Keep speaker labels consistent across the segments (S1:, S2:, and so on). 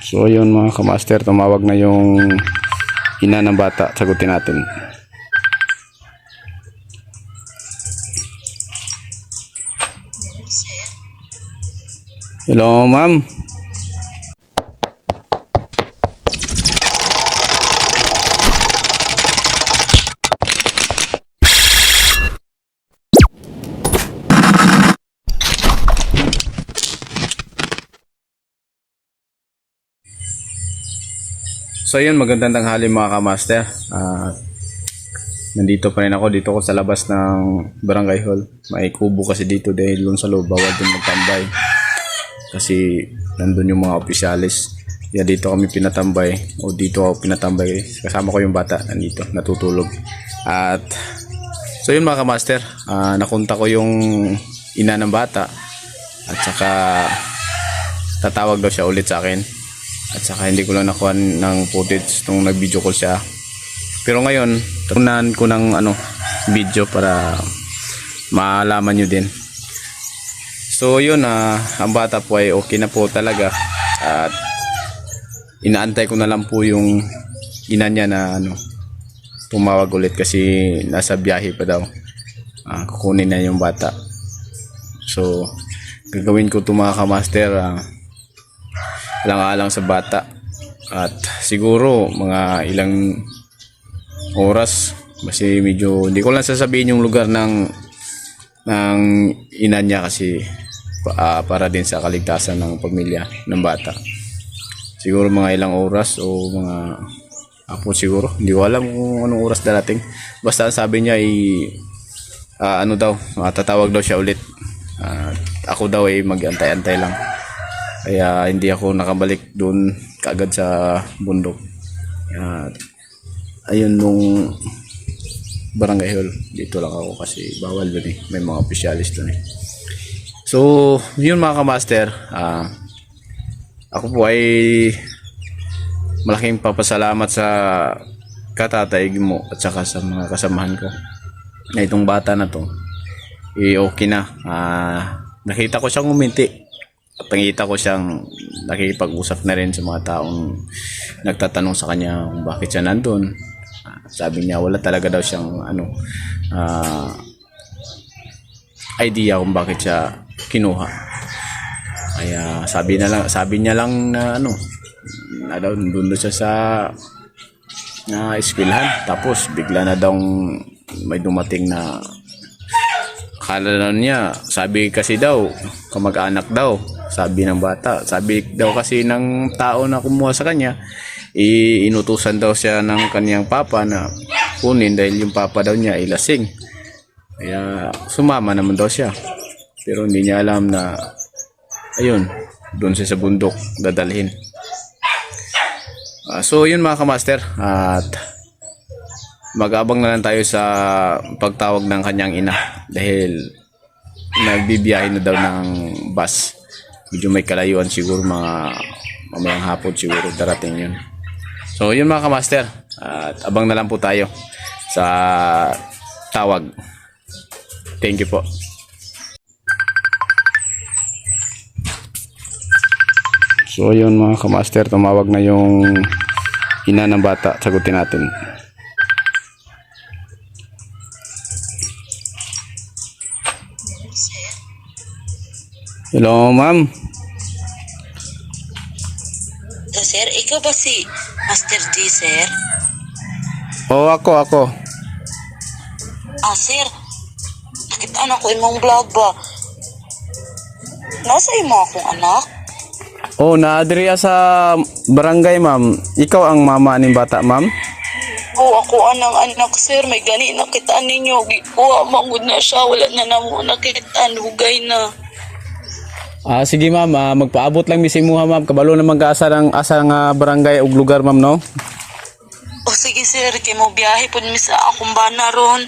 S1: So yun mga kamaster, tumawag na yung ina ng bata. Sagutin natin. Hello ma'am. So yun, magandang tanghali mga kamaster. Nandito pa rin ako, dito ko sa labas ng barangay hall. May kubo kasi dito dahil doon sa loob bawal din magtambay. Kasi nandun yung mga opisyalis. Kaya dito kami pinatambay, o dito ako pinatambay. Kasama ko yung bata, nandito, natutulog. At so yun mga kamaster, nakunta ko yung ina ng bata. At saka tatawag daw siya ulit sa akin. At saka hindi ko lang nakuha ng footage nung nag-video call siya. Pero ngayon, tunan ko ng video para malaman nyo din. So yun, ang bata po ay okay na po talaga. At inaantay ko na lang po yung ina niya na tumawag ulit kasi nasa biyahe pa daw. Kukunin na yung bata. So gagawin ko ito mga kamaster, alang-alang sa bata, at siguro mga ilang oras kasi medyo hindi ko lang sasabihin yung lugar ng ina niya kasi para din sa kaligtasan ng pamilya ng bata. Siguro mga ilang oras o mga siguro, hindi ko alam kung anong oras darating. Basta sabi niya tatawag daw siya ulit. Ako daw ay mag-antay-antay lang. Kaya hindi ako nakabalik doon kaagad sa bundok. Ayun nung barangay hall, dito lang ako kasi bawal doon may mga opisyalis doon So yun mga kamaster, ako po ay malaking papasalamat sa katatay mo at saka sa mga kasamahan ko na itong bata na to okay na. Nakita ko siyang uminti at nakita ko siyang nakikipag-usap na rin sa mga taong nagtatanong sa kanya kung bakit siya nandun. Sabi niya wala talaga daw siyang idea kung bakit siya kinuha. Kaya sabi niya lang na daw nandun siya sa eskwelahan, tapos bigla na daw may dumating na akala niya, sabi kasi daw kamag-anak daw, sabi ng bata. Sabi daw kasi ng tao na kumuha sa kanya, inutusan daw siya ng kanyang papa na kunin dahil yung papa daw niya ay lasing. Kaya sumama naman daw siya. Pero hindi niya alam na ayun, doon siya sa bundok dadalhin. So yun mga kamaster, at mag-abang na lang tayo sa pagtawag ng kanyang ina dahil nagbibiyahe na daw ng bus. Medyo may kalayuan, siguro mga mamayang hapon siguro darating yun. So yun mga kamaster, at abang na lang po tayo sa tawag. Thank you po. So yun mga kamaster, tumawag na yung ina ng bata. Sagutin natin. Hello ma'am.
S2: Sir, ikaw ba si Master D, sir?
S1: Oo, ako.
S2: Sir, nakita na ko imong vlog ba? Nasa imo akong anak?
S1: Oh, naadriya sa barangay ma'am. Ikaw ang mama ng bata ma'am?
S2: Oo, ako anang anak, sir. May gani nakita ninyo. Gikuha, mangod na siya. Wala na namo nakita. Lugay na.
S1: Sige ma'am, magpaabot lang mising mo ma'am. Kabalo naman ka asa nga barangay ug lugar ma'am no?
S2: Sige, sir. Kay mo biyahe po mi sa akong bana ron.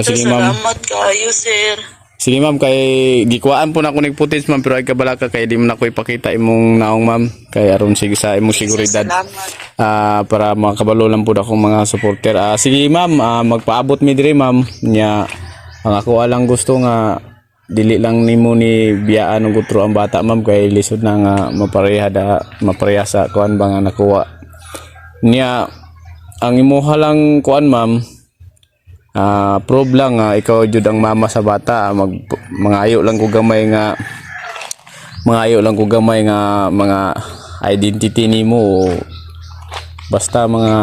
S1: Sige ma'am.
S2: Salamat kayo, sir.
S1: Sige ma'am, kay gikuhaan po na ko ning footage ma'am, pero ay kabala ka kay di mo na ko ipakita imong naong ma'am. Kay aron sige sa imong seguridad.
S2: Salamat.
S1: Para makabalo lang po akong mga supporter. Sige ma'am, magpaabot mi diri ma'am. Nya ang ako alang gusto nga dili lang nimo ni biyaan og gutro ang bata ma'am kay lisod na nga mapareha sa kuan ba nga nakuha niya. Ang imuha lang kuan ma'am, prove lang nga ikaw jud ang mama sa bata. Mangayo lang ko gamay nga mga identity nimo, basta mga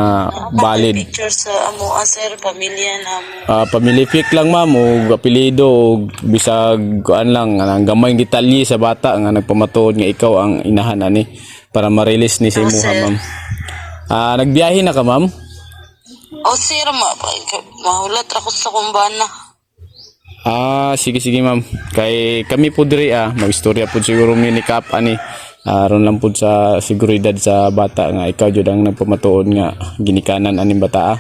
S1: valid.
S2: Picture sa amo sir, pamilya na mo.
S1: Family pic lang ma'am o apelyido o bisag kuan lang ang gamay detalye sa bata nga nagpamatuod nga ikaw ang inahan ani para ma-release ni sa imuha
S2: sir.
S1: ma'am. Nagbiyahe na ka ma'am?
S2: Sir, mahulat ra ko sa kumbana.
S1: Sige ma'am. Kay kami po diri magistorya po siguro mi ni Kap ani. Aron lang po sa seguridad sa bata nga ikaw jud ang nagpamatuod nga ginikanan aning bata.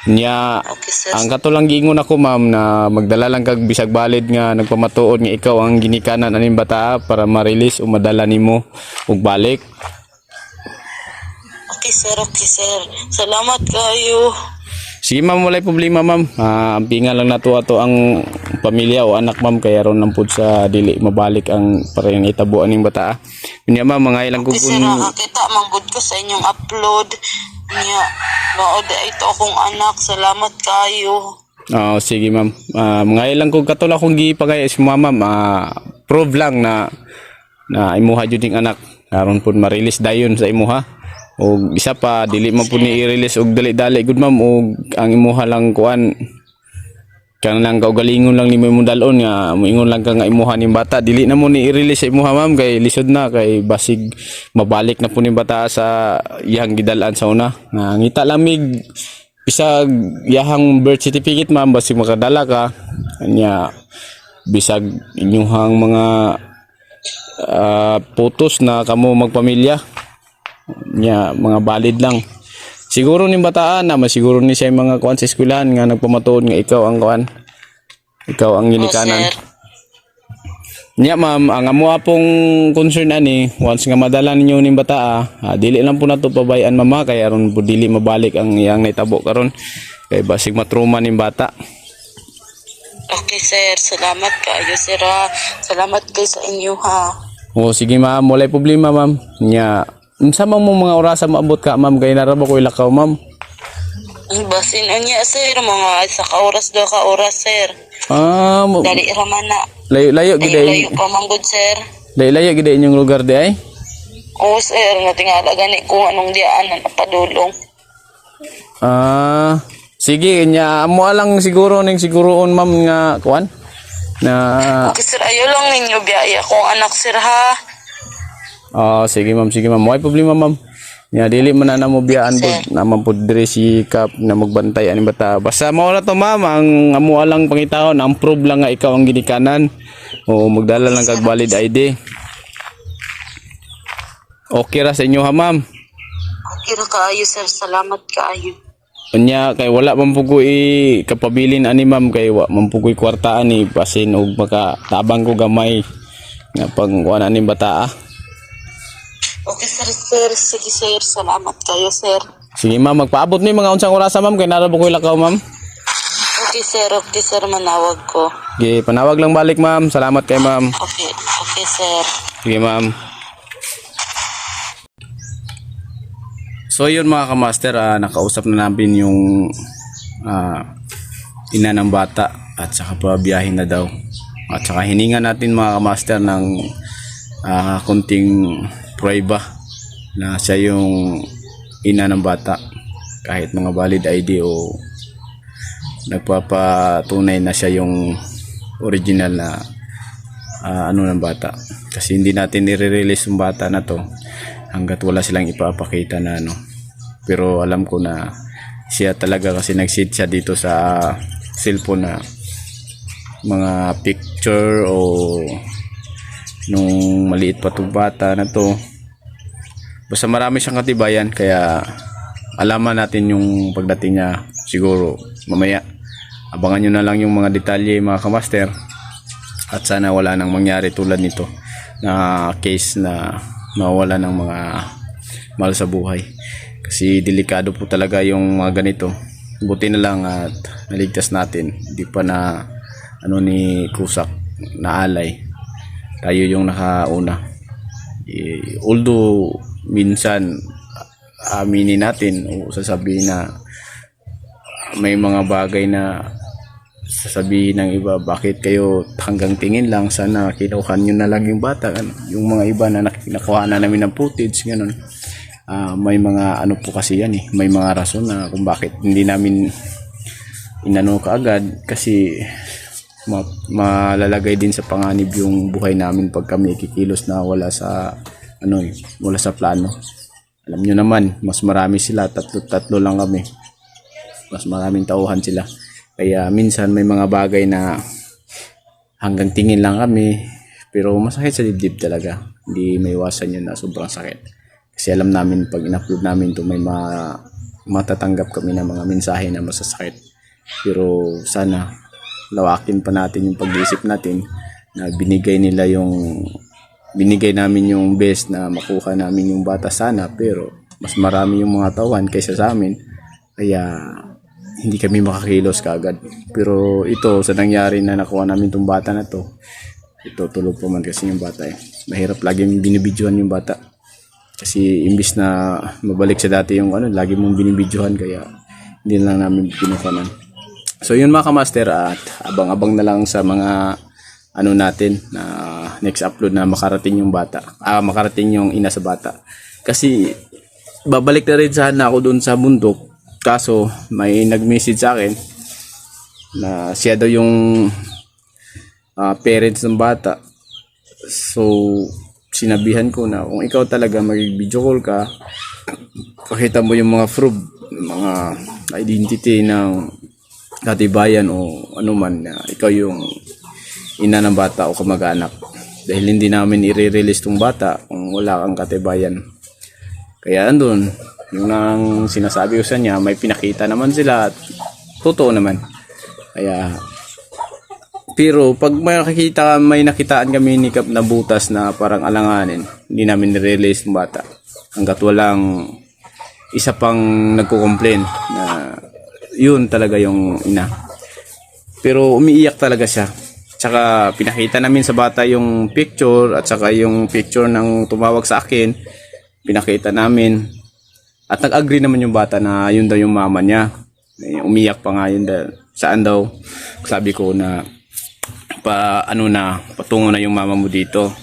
S1: Nya
S2: Okay sir.
S1: ang katulang giingon ako ma'am na magdala lang kag bisag balid nga nagpamatuod nga ikaw ang ginikanan aning bata para ma-release o madala nimo og balik.
S2: Okay sir. Salamat kayo.
S1: Sige ma'am, walay problema ma'am. Ampingan lang nato ato ang pamilya o anak ma'am kaya ron lang pud sa dili mabalik ang parehang itabo aning bata. Unya ma'am, mga ilang
S2: Okay sir, nakakita manggod ko sa inyong upload. Nya, maod ito akong anak. Salamat kayo.
S1: sige ma'am. Mga ilang kog katula kong gipagay si mama prove lang na imuha jud ning anak. Aron pud ma-release dayon sa imuha. O isa pa dili man pud ni i-release og dali-dali gud ma'am og ang imuha lang kuan kan lang kaugalingon lang nimo imong dalon nga moingon lang ka nga imuha ning bata dili na mo ni i-release sa imuha ma'am kay lisod na kay basig mabalik na po ning bata sa iyang gidalan sa una nga ngita lang mig bisag iyahang birth certificate ma'am basig makadala ka nya bisag inyong mga photos na kamo magpamilya nya mga valid lang. Siguro ning bataan na masiguro ni siya mga kuan sa eskwelahan nga nagpamatuod nga ikaw ang kuan. Ikaw ang ginikanan.
S2: sir.
S1: Nya ma'am, ang amo pong concern ani once nga madala ninyo ning bata dili lang po nato pabayan mama kay aron po dili mabalik ang iyang naitabo karon kay basig matruma ning bata.
S2: Okay sir, salamat kayo sir ha. Salamat kayo sa inyo ha.
S1: Sige ma'am, walay problema ma'am. Nya unsa man mo mga orasa maabot ka ma'am kay naraba ko ilakaw ma'am.
S2: Basin niya sir, mga sa oras do ka oras sir. Dali raman na.
S1: Layo gid ay.
S2: Layo pa manggod sir.
S1: Layo gid inyong lugar di ay.
S2: Oo sir, nga tingala gani kung anong diaanan na padulong.
S1: Sige nya amo lang siguro ning siguroon ma'am nga kuan na
S2: Okay sir, ayo lang ninyo biyaya kung anak sir ha.
S1: sige ma'am, way problema ma'am. Nya dili man na mo biyaan pud naman pud diri si Kap na magbantay ani bata. Basta mao na to ma'am, ang amo lang pangitahon, ang prove lang nga ikaw ang ginikanan o magdala lang kag valid ID. Okay ra sa inyo ha ma'am.
S2: Okay ra kaayo sir, salamat kaayo.
S1: Unya kay wala man pud ko kapabilin ani ma'am kay wa man pud ko kwartaan ni basin og makatabang ko gamay nga pang kuan ani bata.
S2: Okay sir, sige sir, salamat kayo sir.
S1: Sige ma'am, magpaabot ni mga unsang orasa ma'am kay narabo ko ilakaw ma'am.
S2: Okay sir, manawag ko.
S1: Sige, panawag lang balik ma'am. Salamat kay ma'am.
S2: Okay sir.
S1: Sige ma'am. So yun mga kamaster, nakausap na namin yung ina ng bata at saka pabiyahin na daw. At saka hininga natin mga kamaster ng kunting prueba na siya yung ina ng bata kahit mga valid ID o nagpapatunay na siya yung original na ng bata, kasi hindi natin i-release yung bata na to hanggat wala silang ipapakita na pero alam ko na siya talaga kasi nag-sit siya dito sa cellphone na mga picture o nung maliit pa itong bata na to. Basta marami siyang katibayan kaya alaman natin yung pagdating niya siguro mamaya. Abangan nyo na lang yung mga detalye mga kamaster at sana wala nang mangyari tulad nito na case na mawala ng mga mahal sa buhay, kasi delikado po talaga yung mga ganito. Buti na lang at naligtas natin, hindi pa na ni Kusak naalay. Tayo yung nakauna. Although minsan aminin natin o sasabihin na may mga bagay na sasabihin ng iba, bakit kayo hanggang tingin lang, sana kinuha nyo na lang yung bata. Yung mga iba na nakuha na namin ng footage, ganun. May mga ano po kasi yan may mga rason na kung bakit hindi namin inano kaagad, kasi malalagay din sa panganib yung buhay namin pag kami kikilos na wala sa wala sa plano. Alam nyo naman, mas marami sila, tatlo lang kami, mas maraming tauhan sila. Kaya minsan may mga bagay na hanggang tingin lang kami, pero masakit sa dibdib talaga. Hindi may iwasan yun na sobrang sakit. Kasi alam namin pag in-upload namin to may matatanggap kami ng mga mensahe na masasakit. Pero sana lawakin pa natin yung pag-iisip natin na binigay namin yung best na makuha namin yung bata sana, pero mas marami yung mga tauhan kaysa sa amin. Kaya hindi kami makakilos kaagad. Pero ito, sa nangyari na nakuha namin itong bata na to, ito tulog pa man kasi yung bata Mahirap lagi binibidyohan yung bata. Kasi imbis na mabalik sa dati yung lagi mong binibidyohan, kaya hindi lang namin pinukanan. So yun mga kamaster, at abang-abang na lang sa mga natin na next upload na makarating yung bata. Makarating yung ina sa bata. Kasi babalik na rin sana ako doon sa bundok. Kaso may nag-message sa akin na siya daw yung parents ng bata. So sinabihan ko na kung ikaw talaga mag-video call ka, pakita mo yung mga proof, mga identity ng katibayan o anuman na ikaw yung ina ng bata o kamag-anak. Dahil hindi namin i-release tong bata kung wala kang katibayan. Kaya andun, yung nang sinasabi ko sa niya, may pinakita naman sila at totoo naman. Kaya, pero pag may nakitaan kami ni Kap na butas na parang alanganin, hindi namin nirelease ng bata. Hanggat walang isa pang nagko-complain na yun talaga yung ina. Pero umiiyak talaga siya. Tsaka pinakita namin sa bata yung picture at saka yung picture ng tumawag sa akin. Pinakita namin. At nag-agree naman yung bata na yun daw yung mama niya. Umiyak pa nga yun saan daw. Sabi ko na patungo na yung mama mo dito.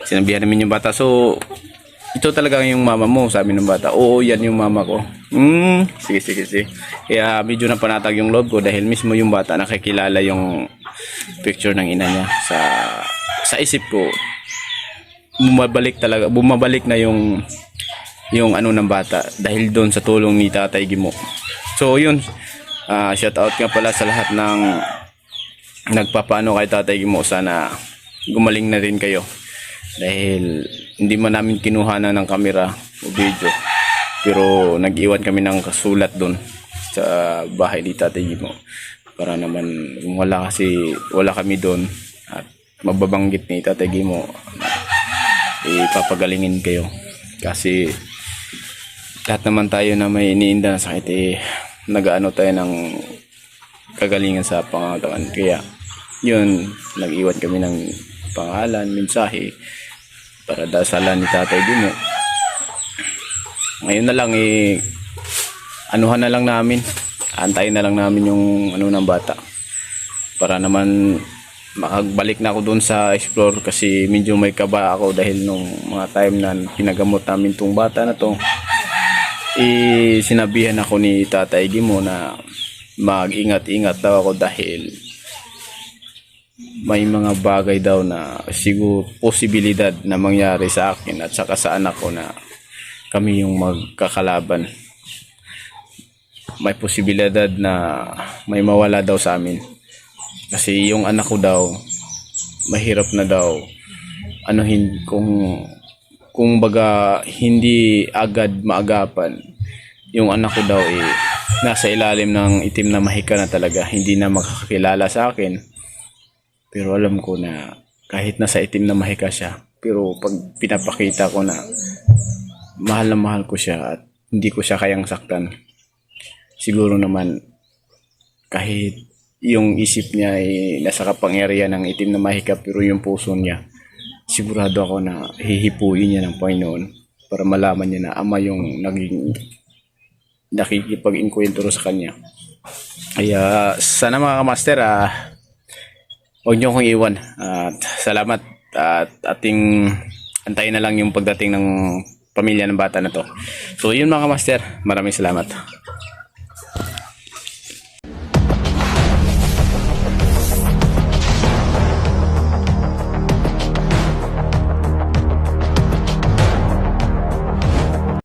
S1: Sinabihan namin yung bata. So ito talaga yung mama mo, sabi ng bata. Oo, yan yung mama ko. Sige. Kaya medyo napanatag yung loob ko dahil mismo yung bata nakikilala yung picture ng ina niya. Sa isip ko, bumabalik na yung ng bata dahil doon sa tulong ni Tatay Gimo. So yun, shout out nga pala sa lahat ng nagpapaano kay Tatay Gimo. Sana gumaling na rin kayo dahil hindi man namin kinuhanan ng camera o video, pero nag-iwan kami ng kasulat doon sa bahay ni Tatay Gimo para naman kung wala kami doon at mababanggit ni Tatay Gimo, ipapagalingin kayo. Kasi lahat naman tayo na may iniinda na sakit, nag-ano tayo ng kagalingan sa pangatawan. Kaya yun, nag-iwan kami ng pangalan, mensahe para dasalan ni Tatay Gimo. Ngayon na lang anuhan na lang namin, antayin na lang namin yung ng bata para naman makagbalik na ako doon sa explore. Kasi medyo may kaba ako dahil nung mga time na pinagamot namin tong bata na to, sinabihan ako ni Tatay Gimo na mag-ingat-ingat daw ako dahil may mga bagay daw na siguro posibilidad na mangyari sa akin at saka sa anak ko na kami yung magkakalaban. May posibilidad na may mawala daw sa amin. Kasi yung anak ko daw, mahirap na daw kung baga hindi agad maagapan. Yung anak ko daw nasa ilalim ng itim na mahika na talaga, hindi na makakakilala sa akin. Pero alam ko na kahit nasa itim na mahika siya, pero pag pinapakita ko na mahal na mahal ko siya at hindi ko siya kayang saktan, siguro naman kahit yung isip niya ay nasa kapangyarihan ng itim na mahika, pero yung puso niya, sigurado ako na hihipuin niya ng Panginoon para malaman niya na Ama yung naging nakikipag-inkwentro sa kanya. Kaya sana mga kamaster, huwag niyo akong iwan. At salamat, at ating antayin na lang yung pagdating ng pamilya ng bata na to. So yun mga kamaster, maraming salamat.